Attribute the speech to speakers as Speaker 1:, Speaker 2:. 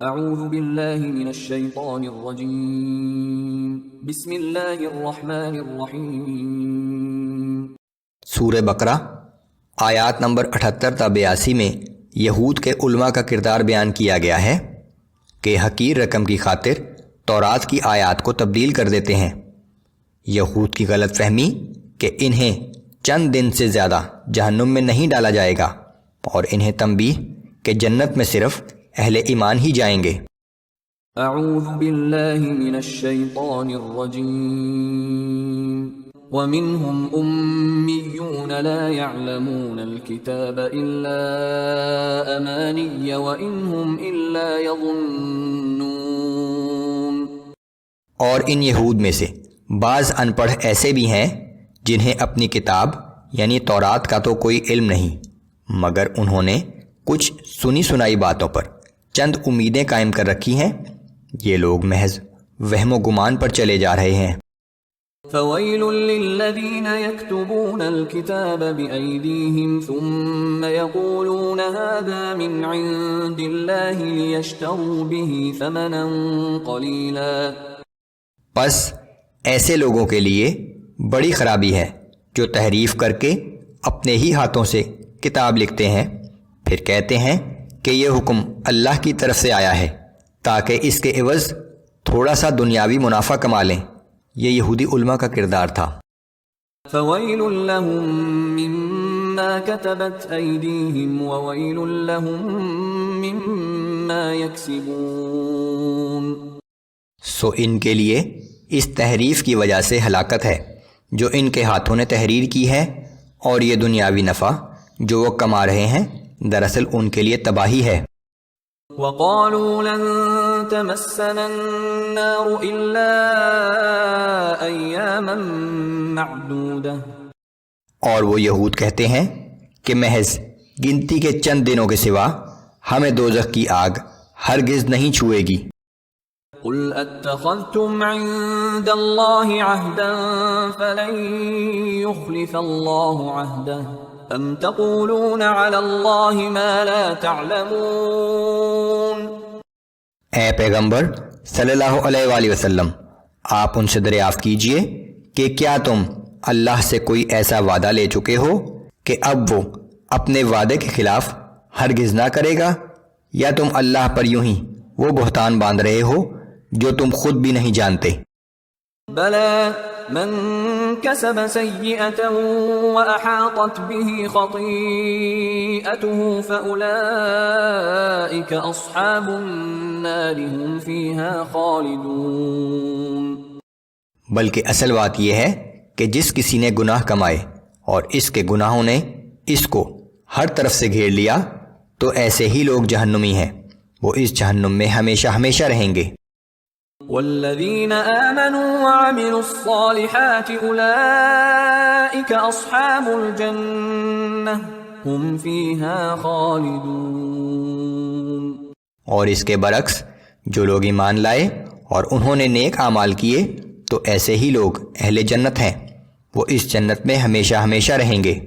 Speaker 1: اعوذ باللہ من الشیطان الرجیم بسم اللہ الرحمن الرحیم۔
Speaker 2: سورہ بقرہ آیات نمبر 78 تا 82 میں یہود کے علماء کا کردار بیان کیا گیا ہے کہ حقیر رقم کی خاطر تورات کی آیات کو تبدیل کر دیتے ہیں۔ یہود کی غلط فہمی کہ انہیں چند دن سے زیادہ جہنم میں نہیں ڈالا جائے گا، اور انہیں تنبیہ کہ جنت میں صرف اہل ایمان ہی جائیں گے۔
Speaker 1: اعوذ باللہ من الشیطان الرجیم ومنهم امیون لا يعلمون الكتاب الا امانی وانهم الا يظنون۔
Speaker 2: اور ان یہود میں سے بعض ان پڑھ ایسے بھی ہیں جنہیں اپنی کتاب یعنی تورات کا تو کوئی علم نہیں، مگر انہوں نے کچھ سنی سنائی باتوں پر چند امیدیں قائم کر رکھی ہیں۔ یہ لوگ محض وہم و گمان پر چلے جا رہے ہیں۔
Speaker 1: فویل للذین یکتبون الکتاب بأیدیہم ثم یقولون هذا من عند اللہ لیشتروا به ثمنا قلیلا۔
Speaker 2: پس ایسے لوگوں کے لیے بڑی خرابی ہے جو تحریف کر کے اپنے ہی ہاتھوں سے کتاب لکھتے ہیں، پھر کہتے ہیں کہ یہ حکم اللہ کی طرف سے آیا ہے تاکہ اس کے عوض تھوڑا سا دنیاوی منافع کما لیں۔ یہ یہودی علماء کا کردار تھا۔
Speaker 1: فویل لهم مما كتبت ایدیہم وویل لهم مما یکسبون۔
Speaker 2: سو ان کے لیے اس تحریف کی وجہ سے ہلاکت ہے جو ان کے ہاتھوں نے تحریر کی ہے، اور یہ دنیاوی نفع جو وہ کما رہے ہیں دراصل ان کے لیے تباہی ہے۔
Speaker 1: وَقَالُوا لَن تَمَسَّنَا النَّارُ إِلَّا أَيَّامًا مَّعْدُودَةً۔
Speaker 2: اور وہ یہود کہتے ہیں کہ محض گنتی کے چند دنوں کے سوا ہمیں دوزخ کی آگ ہرگز نہیں چھوئے گی۔
Speaker 1: قُلْ أَتَّخَذْتُمْ عِندَ اللَّهِ عَهْدًا فَلَن يُخْلِفَ اللَّهُ عَهْدَهُ ام تقولون علی اللہ ما لا تعلمون۔
Speaker 2: اے پیغمبر صلی اللہ علیہ وآلہ وسلم، آپ ان سے دریافت کیجئے کہ کیا تم اللہ سے کوئی ایسا وعدہ لے چکے ہو کہ اب وہ اپنے وعدے کے خلاف ہرگز نہ کرے گا، یا تم اللہ پر یوں ہی وہ بہتان باندھ رہے ہو جو تم خود بھی نہیں جانتے؟
Speaker 1: بلی من کسب سیئتا واحاطت به خطیئته فاولئک اصحاب النار هم فیها خالدون۔
Speaker 2: بلکہ اصل بات یہ ہے کہ جس کسی نے گناہ کمائے اور اس کے گناہوں نے اس کو ہر طرف سے گھیر لیا تو ایسے ہی لوگ جہنمی ہیں، وہ اس جہنم میں ہمیشہ ہمیشہ رہیں گے۔
Speaker 1: والذین آمنوا وعملوا الصالحات اولئک اصحاب الجنہ هم فیها خالدون۔
Speaker 2: اور اس کے برعکس جو لوگ ایمان لائے اور انہوں نے نیک اعمال کیے تو ایسے ہی لوگ اہل جنت ہیں، وہ اس جنت میں ہمیشہ ہمیشہ رہیں گے۔